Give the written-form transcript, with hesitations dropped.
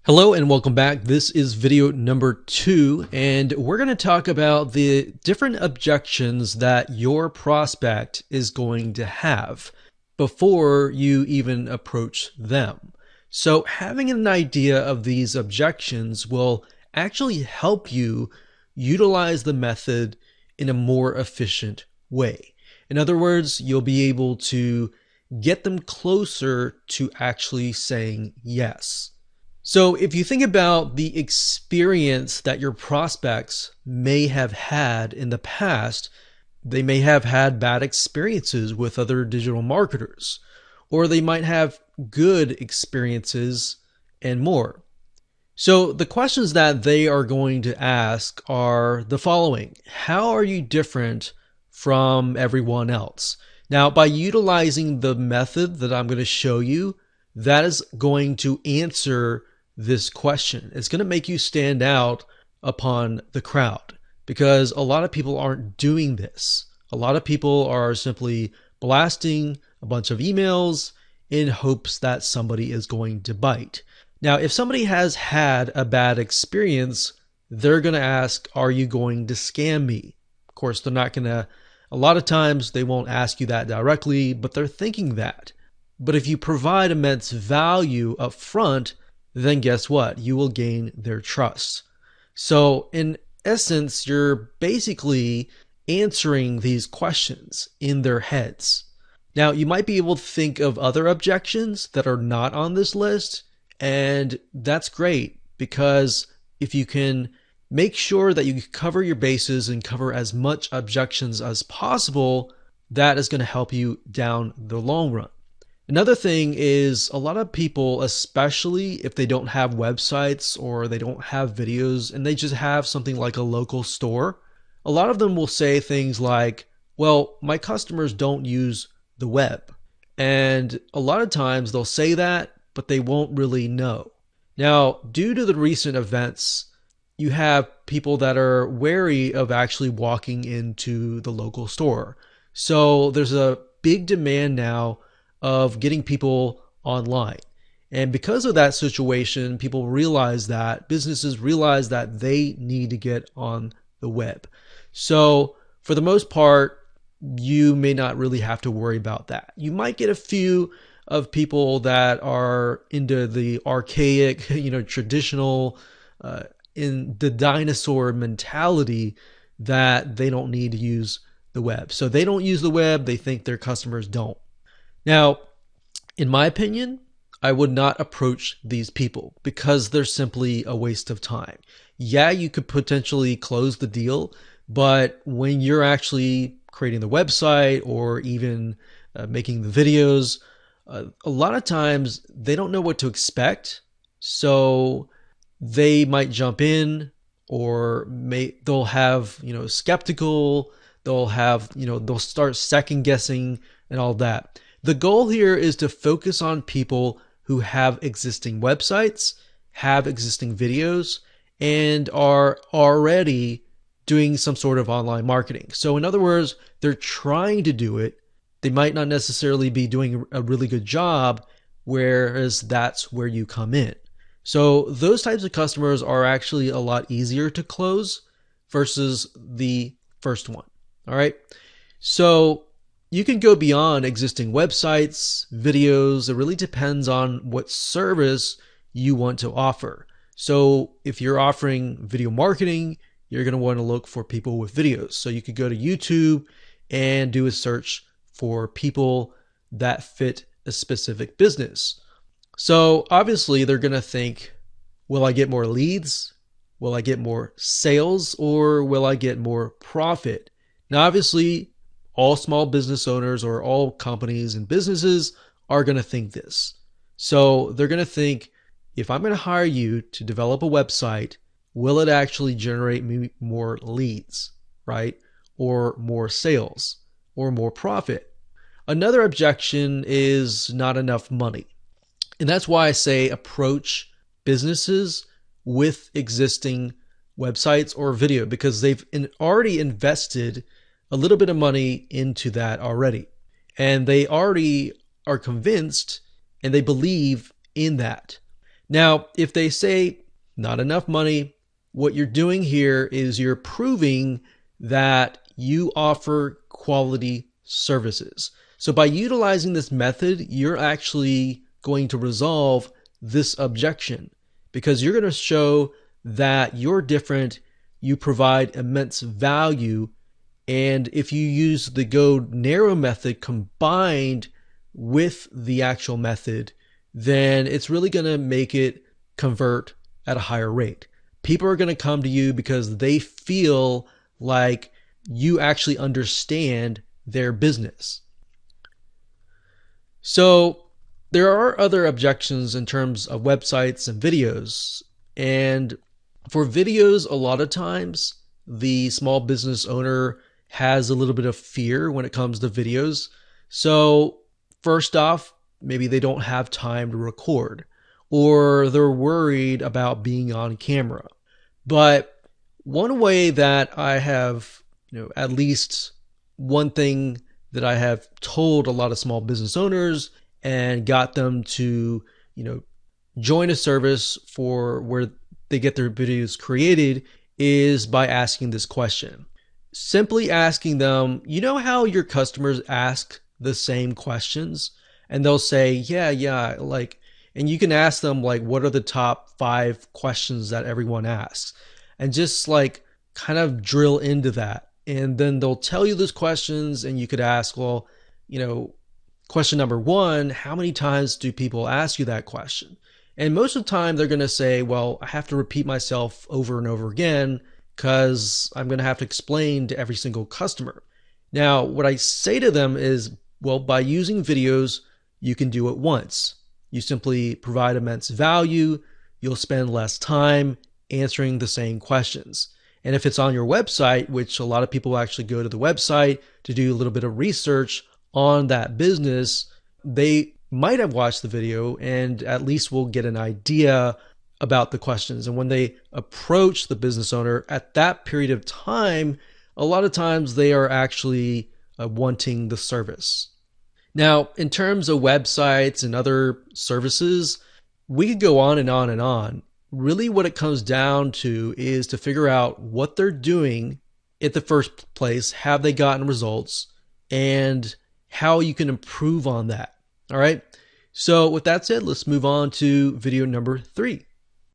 Hello and welcome back. This is video number 2, and we're going to talk about the different objections that your prospect is going to have before you even approach them. So having an idea of these objections will actually help you utilize the method in a more efficient way. In other words, you'll be able to get them closer to actually saying yes. So if you think about the experience that your prospects may have had in the past, they may have had bad experiences with other digital marketers, or they might have good experiences and more. So the questions that they are going to ask are the following. How are you different from everyone else? Now, by utilizing the method that I'm going to show you, that is going to answer this question. It's going to make you stand out upon the crowd because a lot of people aren't doing this. A lot of people are simply blasting a bunch of emails in hopes that somebody is going to bite. Now, if somebody has had a bad experience, they're going to ask, are you going to scam me? Of course, they're not going to, a lot of times they won't ask you that directly, but they're thinking that. But if you provide immense value up front, then guess what? You will gain their trust. So in essence, you're basically answering these questions in their heads. Now, you might be able to think of other objections that are not on this list, and that's great because if you can make sure that you cover your bases and cover as much objections as possible, that is going to help you down the long run. Another thing is a lot of people, especially if they don't have websites or they don't have videos and they just have something like a local store, a lot of them will say things like, well, my customers don't use the web. And a lot of times they'll say that, but they won't really know. Now, due to the recent events, you have people that are wary of actually walking into the local store. So there's a big demand now of getting people online. And because of that situation, people realize that, businesses realize that they need to get on the web. So for the most part, you may not really have to worry about that. You might get a few of people that are into the archaic, traditional, in the dinosaur mentality that they don't need to use the web. So they don't use the web, they think their customers don't. Now, in my opinion, I would not approach these people because they're simply a waste of time. Yeah, you could potentially close the deal, but when you're actually creating the website or even making the videos, a lot of times they don't know what to expect. So they might jump in or they'll have, skeptical, they'll start second guessing and all that. The goal here is to focus on people who have existing websites, have existing videos, and are already doing some sort of online marketing. So in other words, they're trying to do it. They might not necessarily be doing a really good job, whereas that's where you come in. So those types of customers are actually a lot easier to close versus the first one. All right. So you can go beyond existing websites, videos. It really depends on what service you want to offer. So if you're offering video marketing, you're going to want to look for people with videos. So you could go to YouTube and do a search for people that fit a specific business. So obviously they're going to think, will I get more leads? Will I get more sales? Or will I get more profit? Now, obviously, all small business owners or all companies and businesses are going to think this. So they're going to think, if I'm going to hire you to develop a website, will it actually generate me more leads, right? Or more sales or more profit? Another objection is not enough money. And that's why I say approach businesses with existing websites or video, because they've already invested a little bit of money into that already. And they already are convinced and they believe in that. Now, if they say not enough money, what you're doing here is you're proving that you offer quality services. So by utilizing this method, you're actually going to resolve this objection because you're going to show that you're different, you provide immense value, and if you use the go narrow method combined with the actual method, then it's really going to make it convert at a higher rate. People are going to come to you because they feel like you actually understand their business. So there are other objections in terms of websites and videos. And for videos, a lot of times the small business owner has a little bit of fear when it comes to videos. So first off, maybe they don't have time to record, or they're worried about being on camera. But one way that I have, at least one thing that I have told a lot of small business owners and got them to, join a service for where they get their videos created is by asking this question. Simply asking them, you know how your customers ask the same questions? And they'll say, yeah, and you can ask them what are the top 5 questions that everyone asks? And just kind of drill into that. And then they'll tell you those questions and you could ask, well, question number 1, how many times do people ask you that question? And most of the time they're going to say, well, I have to repeat myself over and over again because I'm going to have to explain to every single customer. Now, what I say to them is, well, by using videos, you can do it once. You simply provide immense value. You'll spend less time answering the same questions. And if it's on your website, which a lot of people actually go to the website to do a little bit of research on that business, they might have watched the video and at least will get an idea about the questions. And when they approach the business owner at that period of time, a lot of times they are actually wanting the service. Now, in terms of websites and other services, we could go on and on and on. Really what it comes down to is to figure out what they're doing at the first place, have they gotten results, and how you can improve on that. All right. So with that said, let's move on to video number 3.